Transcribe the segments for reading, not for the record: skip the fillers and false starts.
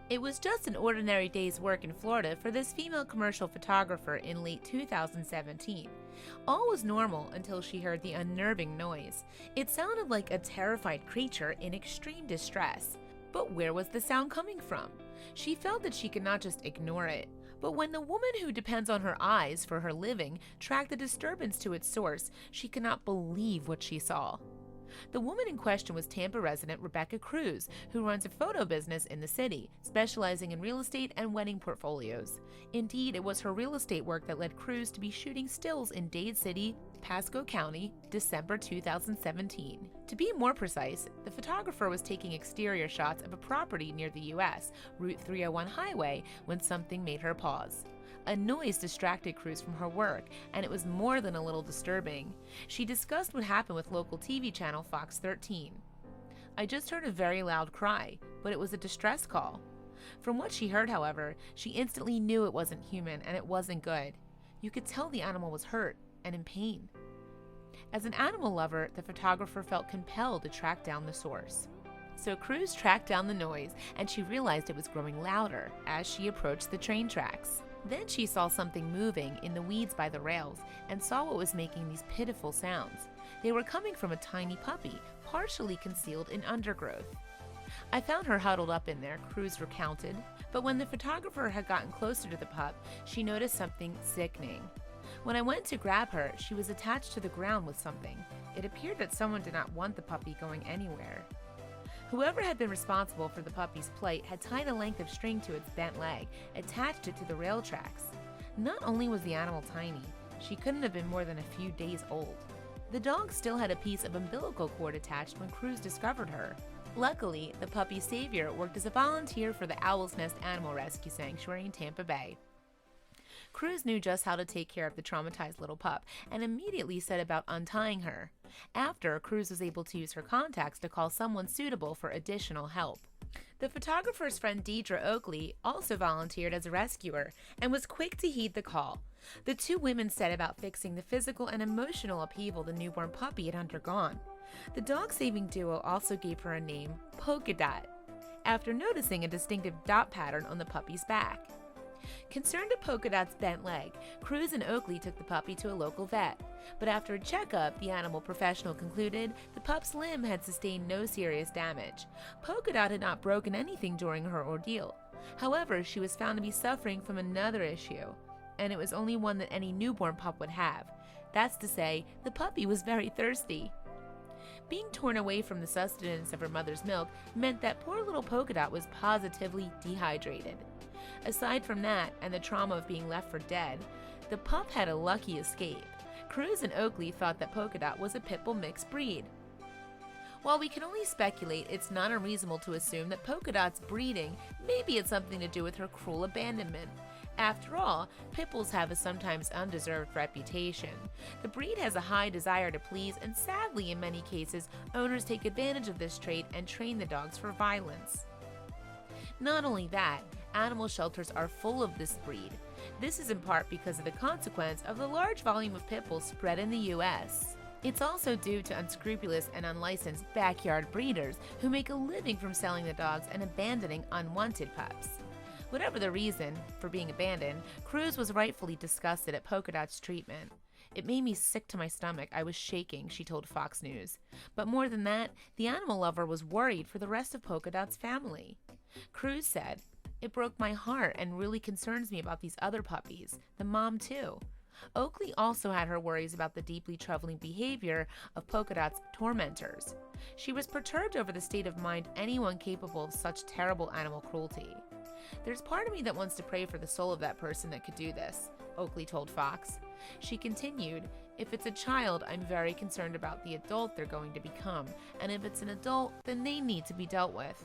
It was just an ordinary day's work in Florida for this female commercial photographer in late 2017. All was normal until she heard the unnerving noise. It sounded like a terrified creature in extreme distress. But where was the sound coming from? She felt that she could not just ignore it. But when the woman who depends on her eyes for her living tracked the disturbance to its source, she could not believe what she saw. The woman in question was Tampa resident Rebecca Cries, who runs a photo business in the city, specializing in real estate and wedding portfolios. Indeed, it was her real estate work that led Cries to be shooting stills in Dade City, Pasco County, December 2017. To be more precise, the photographer was taking exterior shots of a property near the U.S. Route 301 highway when something made her pause. A noise distracted Cries from her work, and it was more than a little disturbing. She discussed what happened with local TV channel Fox 13. "I just heard a very loud cry, but it was a distress call." From what she heard, however, she instantly knew it wasn't human and it wasn't good. You could tell the animal was hurt and in pain. As an animal lover, the photographer felt compelled to track down the source. So Cries tracked down the noise, and she realized it was growing louder as she approached the train tracks. Then she saw something moving in the weeds by the rails and saw what was making these pitiful sounds. They were coming from a tiny puppy, partially concealed in undergrowth. "I found her huddled up in there," Cries recounted, but when the photographer had gotten closer to the pup, she noticed something sickening. "When I went to grab her, she was attached to the ground with something. It appeared that someone did not want the puppy going anywhere." Whoever had been responsible for the puppy's plight had tied a length of string to its bent leg, attached it to the rail tracks. Not only was the animal tiny, she couldn't have been more than a few days old. The dog still had a piece of umbilical cord attached when Cries discovered her. Luckily, the puppy's savior worked as a volunteer for the Owl's Nest Animal Rescue Sanctuary in Tampa Bay. Cries knew just how to take care of the traumatized little pup and immediately set about untying her. After, Cries was able to use her contacts to call someone suitable for additional help. The photographer's friend Deidre Oakley also volunteered as a rescuer and was quick to heed the call. The two women set about fixing the physical and emotional upheaval the newborn puppy had undergone. The dog-saving duo also gave her a name, Polka Dot, after noticing a distinctive dot pattern on the puppy's back. Concerned at Polka Dot's bent leg, Cries and Oakley took the puppy to a local vet. But after a checkup, the animal professional concluded the pup's limb had sustained no serious damage. Polka Dot had not broken anything during her ordeal. However, she was found to be suffering from another issue, and it was only one that any newborn pup would have. That's to say, the puppy was very thirsty. Being torn away from the sustenance of her mother's milk meant that poor little Polka Dot was positively dehydrated. Aside from that, and the trauma of being left for dead, the pup had a lucky escape. Cries and Oakley thought that Polka Dot was a pitbull mixed breed. While we can only speculate, it's not unreasonable to assume that Polka Dot's breeding maybe had something to do with her cruel abandonment. After all, pitbulls have a sometimes undeserved reputation. The breed has a high desire to please, and sadly, in many cases, owners take advantage of this trait and train the dogs for violence. Not only that, animal shelters are full of this breed. This is in part because of the consequence of the large volume of pit bulls spread in the U.S. It's also due to unscrupulous and unlicensed backyard breeders who make a living from selling the dogs and abandoning unwanted pups. Whatever the reason for being abandoned, Cries was rightfully disgusted at Polka Dot's treatment. "It made me sick to my stomach. I was shaking," she told Fox News. But more than that, the animal lover was worried for the rest of Polka Dot's family. Cries said, "It broke my heart and really concerns me about these other puppies, the mom too." Oakley also had her worries about the deeply troubling behavior of Polka Dot's tormentors. She was perturbed over the state of mind anyone capable of such terrible animal cruelty. "There's part of me that wants to pray for the soul of that person that could do this," Oakley told Fox. She continued, "If it's a child, I'm very concerned about the adult they're going to become, and if it's an adult, then they need to be dealt with."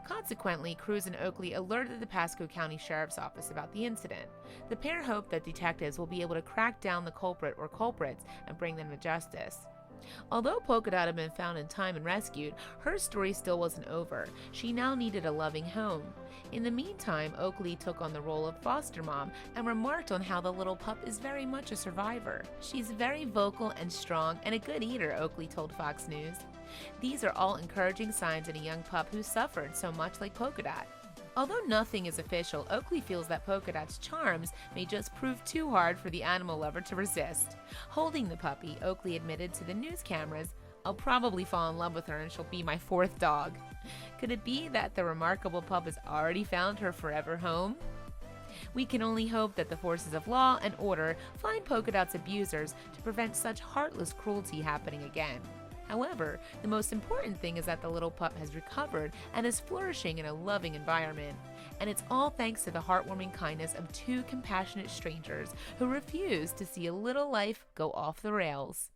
Consequently, Cries and Oakley alerted the Pasco County Sheriff's Office about the incident. The pair hope that detectives will be able to crack down the culprit or culprits and bring them to justice. Although Polka Dot had been found in time and rescued, her story still wasn't over. She now needed a loving home. In the meantime, Oakley took on the role of foster mom and remarked on how the little pup is very much a survivor. She's very vocal and strong and a good eater, Oakley told Fox News. These are all encouraging signs in a young pup who suffered so much like Polka Dot. Although nothing is official, Oakley feels that Polka Dot's charms may just prove too hard for the animal lover to resist. Holding the puppy, Oakley admitted to the news cameras, "I'll probably fall in love with her and she'll be my fourth dog." Could it be that the remarkable pup has already found her forever home? We can only hope that the forces of law and order find Polka Dot's abusers to prevent such heartless cruelty happening again. However, the most important thing is that the little pup has recovered and is flourishing in a loving environment. And it's all thanks to the heartwarming kindness of two compassionate strangers who refuse to see a little life go off the rails.